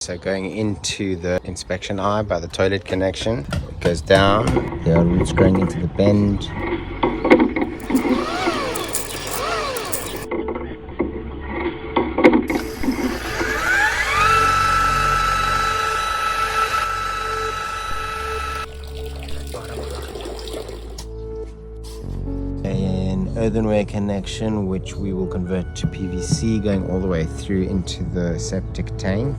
So going into the inspection eye by the toilet connection, it goes down, there are roots growing into the bend. An earthenware connection which we will convert to PVC going all the way through into the septic tank.